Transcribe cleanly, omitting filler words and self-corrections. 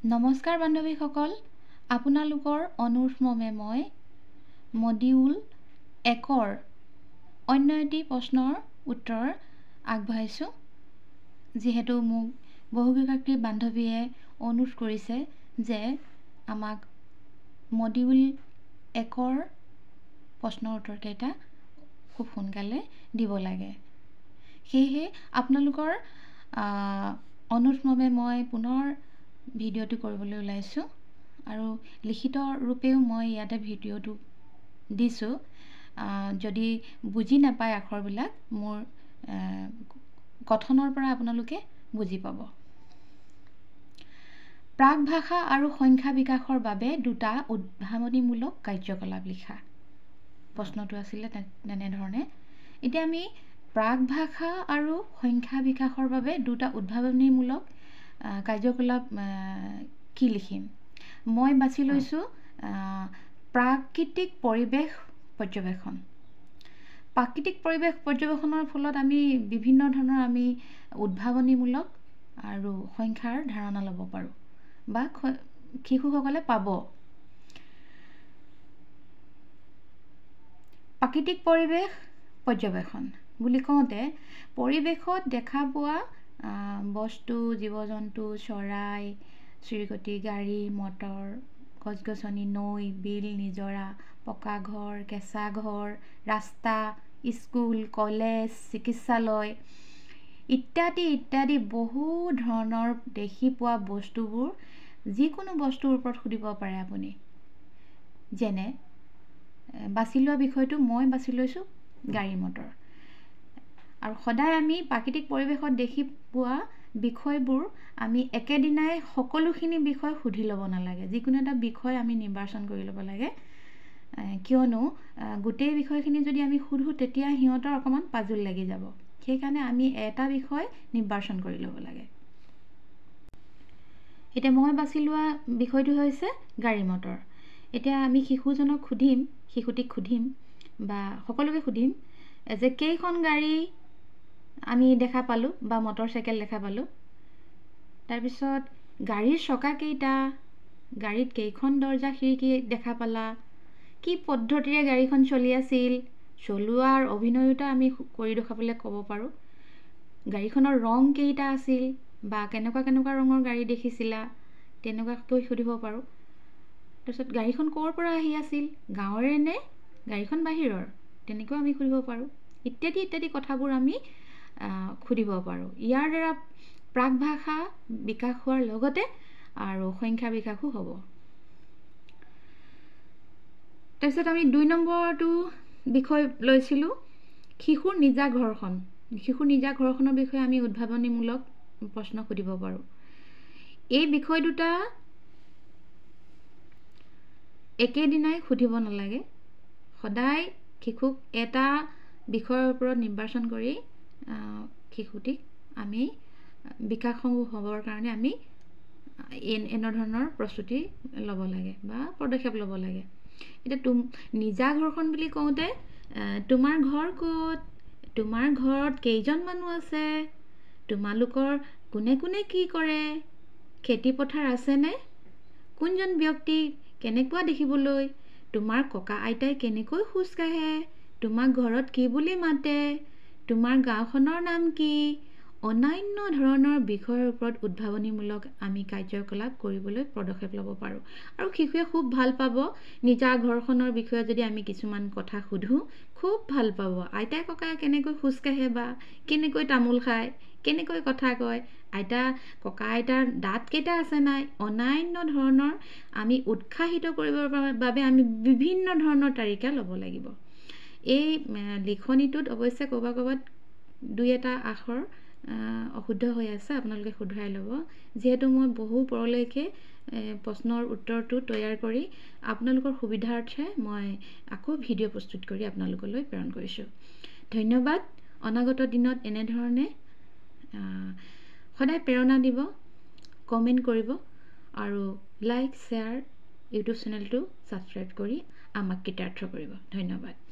নমস্কাৰ বান্ধৱীসকল, আপোনালোকৰ অনুৰোধমৰ্মে মই মডিউল 1ৰ অন্য এটি প্ৰশ্নৰ উত্তৰ আগবঢ়াইছোঁ। যিহেতু মোক বহুকেইগৰাকী বান্ধৱীয়ে অনুৰোধ কৰিছে যে আমাক মডিউল 1ৰ প্ৰশ্নৰ উত্তৰকেইটা খুব সোনকালে দিব লাগে। সেয়েহে আপোনালোকৰ অনুৰোধমৰ্মে মই পুনৰ ভিডিঅ'টো কৰিবলৈ ওলাইছোঁ আৰু লিখিত ৰূপেও মই ইয়াতে ভিডিঅ'টো দিছোঁ। যদি বুজি নাপায় আখৰবিলাক মোৰ কথনৰ পৰা আপোনালোকে বুজি পাব। প্ৰাক ভাষা আৰু সংখ্যা বিকাশৰ বাবে দুটা উদ্ভাৱনীমূলক কাৰ্যকলাপ লিখা। প্ৰশ্নটো আছিলে তেনেধৰণে। এতিয়া আমি প্ৰাক ভাষা আৰু সংখ্যা বিকাশৰ বাবে দুটা উদ্ভাৱনীমূলক কাৰ্যকলাপ কি লিখিম? মই বাছি লৈছোঁ প্ৰাকৃতিক পৰিৱেশ পৰ্যবেক্ষণ। প্ৰাকৃতিক পৰিৱেশ পৰ্যবেক্ষণৰ ফলত আমি বিভিন্ন ধৰণৰ আমি উদ্ভাৱনীমূলক আৰু সংখ্যাৰ ধাৰণা ল'ব পাৰোঁ বা শিশুসকলে পাব। প্ৰাকৃতিক পৰিৱেশ পৰ্যবেক্ষণ বুলি কওঁতে পৰিৱেশত দেখা পোৱা বস্তু, জীৱ জন্তু, চৰাই চিৰিকটি, গাড়ী মটৰ, গছ গছনি, নৈ, বিল, নিজৰা, পকা ঘৰ, কেঁচা ঘৰ, ৰাস্তা, স্কুল, কলেজ, চিকিৎসালয় ইত্যাদি ইত্যাদি বহু ধৰণৰ দেখি পোৱা বস্তুবোৰ যিকোনো বস্তুৰ ওপৰত সুধিব পাৰে আপুনি। যেনে বাছি লোৱা বিষয়টো মই বাছি লৈছোঁ গাড়ী মটৰ। আৰু সদায় আমি প্ৰাকৃতিক পৰিৱেশত দেখি পোৱা বিষয়বোৰ আমি একেদিনাই সকলোখিনি বিষয় সুধি ল'ব নালাগে। যিকোনো এটা বিষয় আমি নিৰ্বাচন কৰি ল'ব লাগে। কিয়নো গোটেই বিষয়খিনি যদি আমি সুধোঁ তেতিয়া সিহঁতৰ অকণমান পাজুল লাগি যাব। সেইকাৰণে আমি এটা বিষয় নিৰ্বাচন কৰি ল'ব লাগে। এতিয়া মই বাছি লোৱা বিষয়টো হৈছে গাড়ী মটৰ। এতিয়া আমি শিশুটিক সুধিম বা সকলোকে সুধিম যে কেইখন গাড়ী আমি দেখা পালোঁ বা মটৰ চাইকেল দেখা পালোঁ। তাৰপিছত গাড়ীৰ চকা কেইটা, গাড়ীত কেইখন দৰ্জা খিৰিকী দেখা পালা, কি পদ্ধতিৰে গাড়ীখন চলি আছিল, চলোৱাৰ অভিনয়তা আমি কৰি দেখুৱাবলৈ ক'ব পাৰোঁ। গাড়ীখনৰ ৰং কেইটা আছিল বা কেনেকুৱা ৰঙৰ গাড়ী দেখিছিলা তেনেকুৱাকৈ সুধিব পাৰোঁ। তাৰপিছত গাড়ীখন ক'ৰ পৰা আহি আছিল, গাঁৱৰে নে গাড়ীখন বাহিৰৰ, তেনেকৈ আমি সুধিব পাৰোঁ। ইত্যাদি ইত্যাদি কথাবোৰ আমি সুধিব পাৰোঁ। ইয়াৰ দ্বাৰা প্ৰাক ভাষা বিকাশ হোৱাৰ লগতে আৰু সংখ্যা বিকাশো হ'ব। তাৰপিছত আমি 2 নম্বৰটো বিষয় লৈছিলোঁ শিশুৰ নিজা ঘৰখন। শিশুৰ নিজা ঘৰখনৰ বিষয়ে আমি উদ্ভাৱনীমূলক প্ৰশ্ন সুধিব পাৰোঁ। এই বিষয় দুটা একেদিনাই সুধিব নালাগে। সদায় শিশুক এটা বিষয়ৰ ওপৰত নিৰ্বাচন কৰি শিশুটিক আমি বিকাশসমূহ হ'বৰ কাৰণে আমি এনেধৰণৰ প্ৰস্তুতি ল'ব লাগে বা পদক্ষেপ ল'ব লাগে। এতিয়া নিজা ঘৰখন বুলি কওঁতে তোমাৰ ঘৰ ক'ত, তোমাৰ ঘৰত কেইজন মানুহ আছে, তোমালোকৰ কোনে কোনে কি কৰে, খেতি পথাৰ আছেনে, কোনজন ব্যক্তি কেনেকুৱা দেখিবলৈ, তোমাৰ ককা আইতাই কেনেকৈ খোজ কাঢ়ে, তোমাক ঘৰত কি বুলি মাতে, তোমাৰ গাঁওখনৰ নাম কি, অন্যান্য ধৰণৰ বিষয়ৰ ওপৰত উদ্ভাৱনীমূলক আমি কাৰ্যকলাপ কৰিবলৈ পদক্ষেপ ল'ব পাৰোঁ। আৰু শিশুৱে খুব ভাল পাব। নিজা ঘৰখনৰ বিষয়ে যদি আমি কিছুমান কথা সুধোঁ খুব ভাল পাব। আইতাই ককাই কেনেকৈ খোজ কাঢ়ে বা কেনেকৈ তামোল খায়, কেনেকৈ কথা কয়, ককা আইতাৰ দাঁত কেইটা আছে নাই, অন্যান্য ধৰণৰ আমি উৎসাহিত কৰিবৰ বাবে আমি বিভিন্ন ধৰণৰ তালিকা ল'ব লাগিব। এই লিখনিটোত অৱশ্যে ক'ৰবাত 2-এটা আখৰ অশুদ্ধ হৈ আছে, আপোনালোকে শুধৰাই ল'ব। যিহেতু মই বহু পৰলৈকে প্ৰশ্নৰ উত্তৰটো তৈয়াৰ কৰি আপোনালোকৰ সুবিধাৰ্থে মই আকৌ ভিডিঅ' প্ৰস্তুত কৰি আপোনালোকলৈ প্ৰেৰণ কৰিছোঁ। ধন্যবাদ। অনাগত দিনত এনেধৰণে সদায় প্ৰেৰণা দিব, কমেণ্ট কৰিব আৰু লাইক শ্বেয়াৰ ইউটিউব চেনেলটো ছাবস্ক্ৰাইব কৰি আমাক কৃতাৰ্থ কৰিব। ধন্যবাদ।